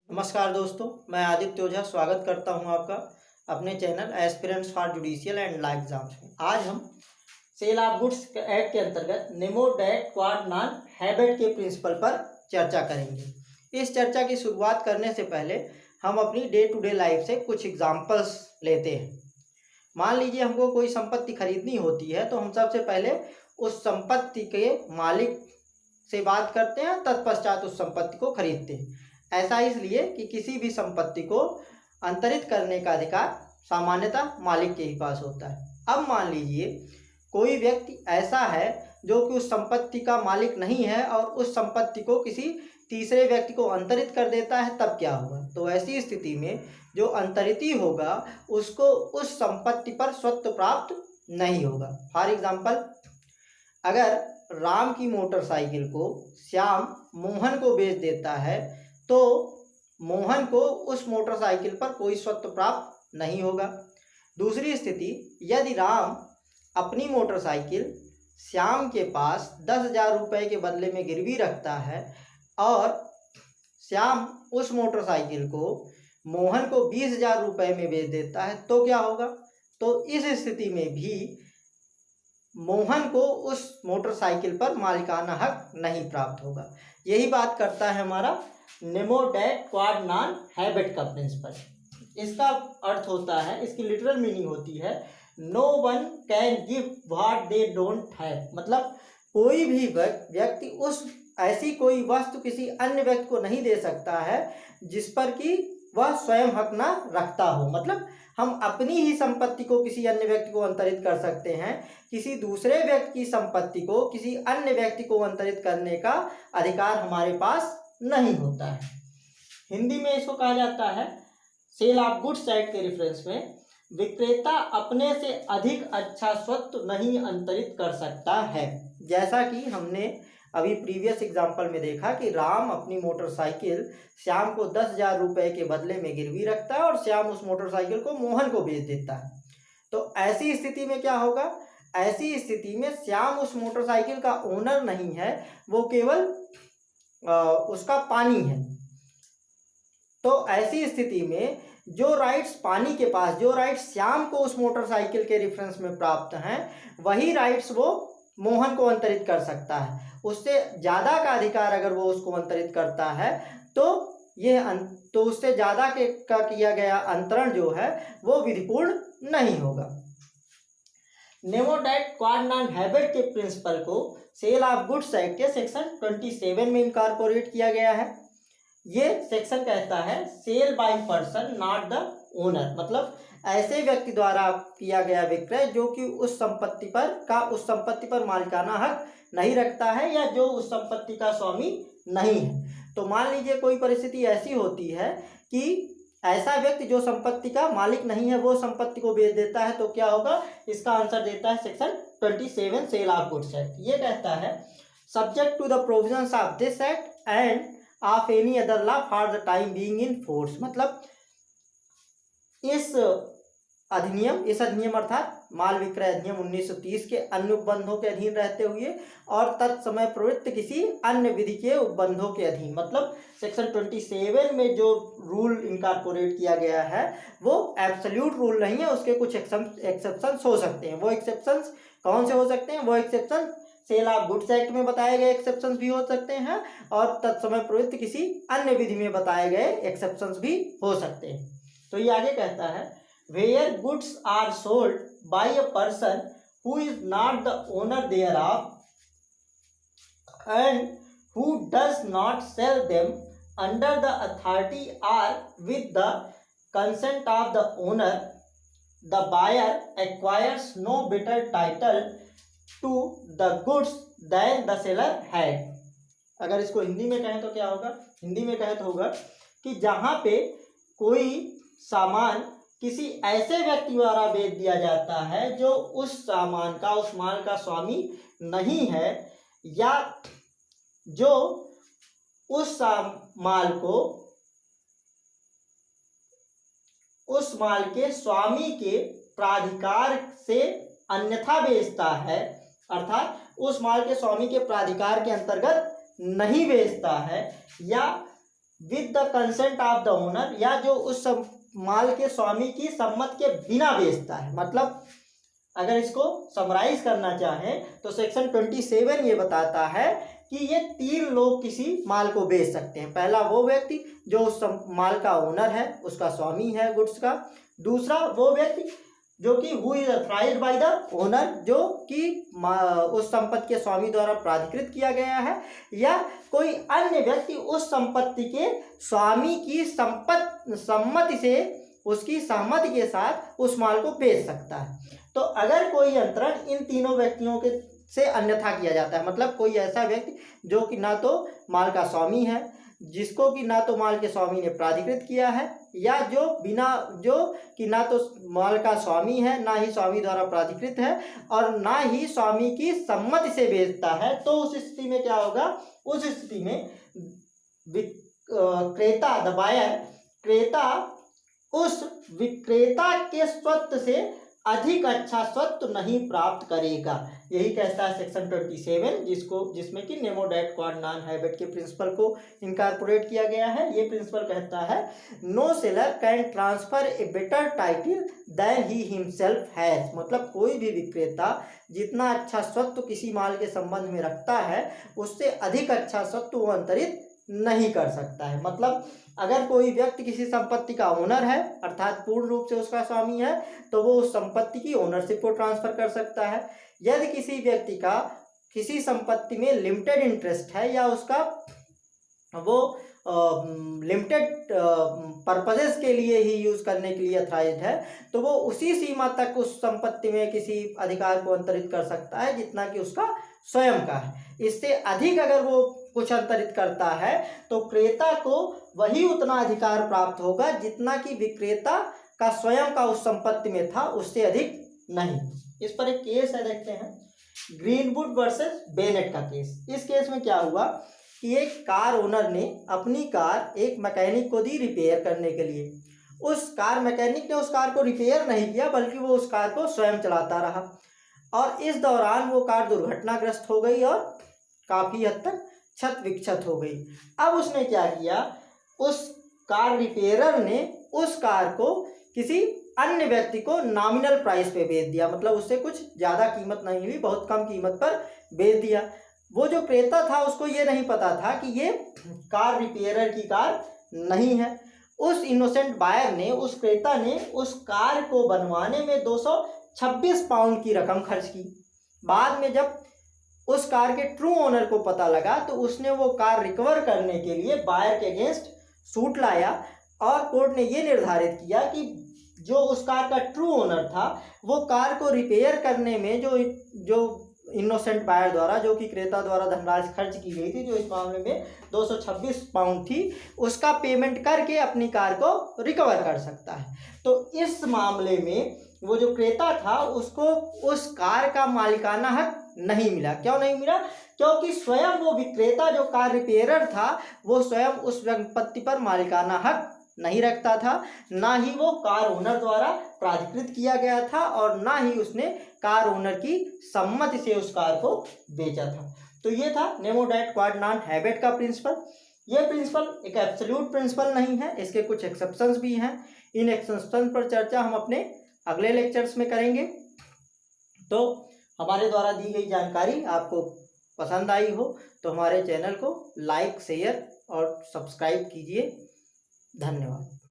नमस्कार दोस्तों, मैं आदित्य ओझा स्वागत करता हूं आपका अपने channel aspirants for judicial and law exams में। आज हम सेल ऑफ गुड्स एक्ट के अंतर्गत Nemo dat quod non habet के प्रिंसिपल पर चर्चा करेंगे। इस चर्चा की शुरुआत करने से पहले हम अपनी डे टू डे लाइफ से कुछ एग्जाम्पल्स लेते हैं। मान लीजिए हमको कोई संपत्ति खरीदनी होती है तो हम सबसे पहले उस संपत्ति के मालिक से बात करते हैं, तत्पश्चात उस संपत्ति को खरीदते हैं। ऐसा इसलिए कि किसी भी संपत्ति को अंतरित करने का अधिकार सामान्यतः मालिक के ही पास होता है। अब मान लीजिए कोई व्यक्ति ऐसा है जो कि उस संपत्ति का मालिक नहीं है और उस संपत्ति को किसी तीसरे व्यक्ति को अंतरित कर देता है, तब क्या होगा? तो ऐसी स्थिति में जो अंतरिती होगा उसको उस संपत्ति पर स्वत्व प्राप्त नहीं होगा। फॉर एग्जाम्पल, अगर राम की मोटरसाइकिल को श्याम मोहन को बेच देता है तो मोहन को उस मोटरसाइकिल पर कोई स्वत्व प्राप्त नहीं होगा। दूसरी स्थिति, यदि राम अपनी मोटरसाइकिल श्याम के पास 10,000 रुपये के बदले में गिरवी रखता है और श्याम उस मोटरसाइकिल को मोहन को 20,000 रुपये में बेच देता है, तो क्या होगा? तो इस स्थिति में भी मोहन को उस मोटरसाइकिल पर मालिकाना हक नहीं प्राप्त होगा। यही बात करता है हमारा nemo dat quod non habet का प्रिंसिपल। इसका अर्थ होता है, इसकी लिटरल मीनिंग होती है no one can give what they don't have. मतलब कोई भी व्यक्ति उस ऐसी कोई वस्तु किसी अन्य व्यक्ति को नहीं दे सकता है जिस पर कि वह स्वयं हक ना रखता हो। मतलब हम अपनी ही संपत्ति को किसी अन्य व्यक्ति को अंतरित कर सकते हैं, किसी दूसरे व्यक्ति की संपत्ति को किसी अन्य व्यक्ति को अंतरित करने का अधिकार हमारे पास नहीं होता है। हिंदी में इसको कहा जाता है, सेल ऑफ गुड्स एक्ट के रेफरेंस में, विक्रेता अपने से अधिक अच्छा स्वत्व नहीं अंतरित कर सकता है। जैसा कि हमने अभी प्रीवियस एग्जाम्पल में देखा कि राम अपनी मोटरसाइकिल श्याम को 10,000 रुपये के बदले में गिरवी रखता है और श्याम उस मोटरसाइकिल को मोहन को बेच देता है। तो ऐसी स्थिति में क्या होगा? ऐसी स्थिति में श्याम उस मोटरसाइकिल का ओनर नहीं है, वो केवल उसका पानी है। तो ऐसी स्थिति में जो राइट्स पानी के पास, जो राइट्स श्याम को उस मोटरसाइकिल के रेफरेंस में प्राप्त हैं, वही राइट्स वो मोहन को अंतरित कर सकता है। उससे ज़्यादा का अधिकार अगर वो उसको अंतरित करता है तो उससे ज़्यादा का किया गया अंतरण जो है वो विधिपूर्ण नहीं होगा। Nemo dat quod non habet के प्रिंसिपल को सेल ऑफ गुड्स एक्ट के सेक्शन 27 में इनकॉर्पोरेट किया गया है। ये सेक्शन कहता है sale by person not the owner. मतलब ऐसे व्यक्ति द्वारा किया गया विक्रय जो कि उस संपत्ति पर मालिकाना हक नहीं रखता है या जो उस संपत्ति का स्वामी नहीं है। तो मान लीजिए कोई परिस्थिति ऐसी होती है कि ऐसा व्यक्ति जो संपत्ति का मालिक नहीं है वो संपत्ति को बेच देता है, तो क्या होगा? इसका आंसर देता है section 27 sale of goods act. ये कहता है subject to the provisions of this act and of any other law for the time being in force. मतलब इस अधिनियम अर्थात माल विक्रय अधिनियम 1930 के अन्य उपबंधों के अधीन रहते हुए और तत्समय प्रवृत्त किसी अन्य विधि के उपबंधों के अधीन। मतलब सेक्शन 27 में जो रूल इनकॉर्पोरेट किया गया है वो एब्सोल्यूट रूल नहीं है, उसके कुछ एक्सेप्शंस हो सकते हैं। वो एक्सेप्शंस कौन से हो सकते हैं? वो exception sale of goods act में बताए गए एक्सेप्शंस भी हो सकते हैं और तत्समय प्रवृत्त किसी अन्य विधि में बताए गए एक्सेप्शंस भी हो सकते हैं। तो ये आगे कहता है where goods are sold by a person who is not the owner thereof and who does not sell them under the authority or with the consent of the owner, the buyer acquires no better title to the goods than the seller had। अगर इसको हिंदी में कहें तो क्या होगा? हिंदी में कहें तो होगा कि जहाँ पे कोई सामान किसी ऐसे व्यक्ति द्वारा बेच दिया जाता है जो उस सामान का, उस माल का स्वामी नहीं है या जो उस माल के स्वामी के प्राधिकार से अन्यथा बेचता है, अर्थात उस माल के स्वामी के प्राधिकार के अंतर्गत नहीं बेचता है या with the consent of the owner, या जो उस माल के स्वामी की सम्मत के बिना बेचता है। मतलब अगर इसको समराइज करना चाहें तो सेक्शन 27 ये बताता है कि ये 3 लोग किसी माल को बेच सकते हैं। पहला वो व्यक्ति जो उस माल का ओनर है, उसका स्वामी है गुड्स का। दूसरा वो व्यक्ति जो कि who is authorised by the owner, जो कि उस संपत्ति के स्वामी द्वारा प्राधिकृत किया गया है, या कोई अन्य व्यक्ति उस संपत्ति के स्वामी की सम्मति से, उसकी सहमति के साथ उस माल को बेच सकता है। तो अगर कोई अंतरण इन तीनों व्यक्तियों के से अन्यथा किया जाता है, मतलब कोई ऐसा व्यक्ति जो कि ना तो माल का स्वामी है, जिसको कि ना तो माल के स्वामी ने प्राधिकृत किया है, या जो कि ना तो माल का स्वामी है, ना ही स्वामी द्वारा प्राधिकृत है, और ना ही स्वामी की सम्मति से बेचता है, तो उस स्थिति में क्या होगा? उस स्थिति में क्रेता द बायर, क्रेता उस विक्रेता के स्वत्व से अधिक अच्छा स्वत्व नहीं प्राप्त करेगा। यही कहता है सेक्शन 27, जिसमें कि nemo dat quod non habet के प्रिंसिपल को इनकॉर्पोरेट किया गया है। ये प्रिंसिपल कहता है no seller can transfer a better title than he himself has. मतलब कोई भी विक्रेता जितना अच्छा स्वत्व किसी माल के संबंध में रखता है, उससे अधिक अच्छा स्वत्व वो अंतरित नहीं कर सकता है। मतलब अगर कोई व्यक्ति किसी संपत्ति का ओनर है, अर्थात पूर्ण रूप से उसका स्वामी है, तो वो उस संपत्ति की ओनरशिप को ट्रांसफर कर सकता है। यदि किसी व्यक्ति का किसी संपत्ति में लिमिटेड इंटरेस्ट है, या उसका वो लिमिटेड पर्पजेस के लिए ही यूज करने के लिए अथॉराइज्ड है, तो वो उसी सीमा तक उस संपत्ति में किसी अधिकार को अंतरित कर सकता है जितना कि उसका स्वयं का है। इससे अधिक अगर वो कुछ अंतरित करता है तो क्रेता को वही उतना अधिकार प्राप्त होगा जितना कि विक्रेता का स्वयं का उस संपत्ति में था, उससे अधिक नहीं। इस पर एक केस है, देखते हैं, ग्रीनवुड वर्सेस बेनेट का केस। इस केस में क्या हुआ कि एक कार ओनर ने अपनी कार एक मैकेनिक को दी रिपेयर करने के लिए। उस कार मैकेनिक ने उस कार को रिपेयर नहीं किया, बल्कि वो उस कार को स्वयं चलाता रहा, और इस दौरान वो कार दुर्घटनाग्रस्त हो गई और काफ़ी हद तक क्षत विक्षत हो गई। अब उसने क्या किया, उस कार रिपेयरर ने उस कार को किसी अन्य व्यक्ति को नॉमिनल प्राइस पे बेच दिया। मतलब उससे कुछ ज़्यादा कीमत नहीं ली, बहुत कम कीमत पर बेच दिया। वो जो क्रेता था उसको ये नहीं पता था कि ये कार रिपेयरर की कार नहीं है। उस इनोसेंट बायर ने, उस क्रेता ने उस कार को बनवाने में 226 पाउंड की रकम खर्च की। बाद में जब उस कार के ट्रू ओनर को पता लगा तो उसने वो कार रिकवर करने के लिए बायर के अगेंस्ट सूट लाया, और कोर्ट ने ये निर्धारित किया कि जो उस कार का ट्रू ओनर था, वो कार को रिपेयर करने में जो इनोसेंट बायर द्वारा, जो कि क्रेता द्वारा धनराशि खर्च की गई थी, जो इस मामले में 226 पाउंड थी, उसका पेमेंट करके अपनी कार को रिकवर कर सकता है। तो इस मामले में वो जो क्रेता था उसको उस कार का मालिकाना हक नहीं मिला। क्यों नहीं मिला? क्योंकि स्वयं वो विक्रेता जो कार रिपेयरर था, वो स्वयं उस संपत्ति पर मालिकाना हक नहीं रखता था, ना ही वो कार ओनर द्वारा प्राधिकृत किया गया था, और ना ही उसने कार ओनर की सम्मति से उस कार को बेचा था। तो ये था Nemo dat quod non habet का प्रिंसिपल। ये प्रिंसिपल एक एब्सोल्यूट प्रिंसिपल नहीं है, इसके कुछ एक्सेप्शंस भी हैं। इन एक्सेप्शन पर चर्चा हम अपने अगले लेक्चर्स में करेंगे। तो हमारे द्वारा दी गई जानकारी आपको पसंद आई हो तो हमारे चैनल को लाइक, शेयर और सब्सक्राइब कीजिए। धन्यवाद।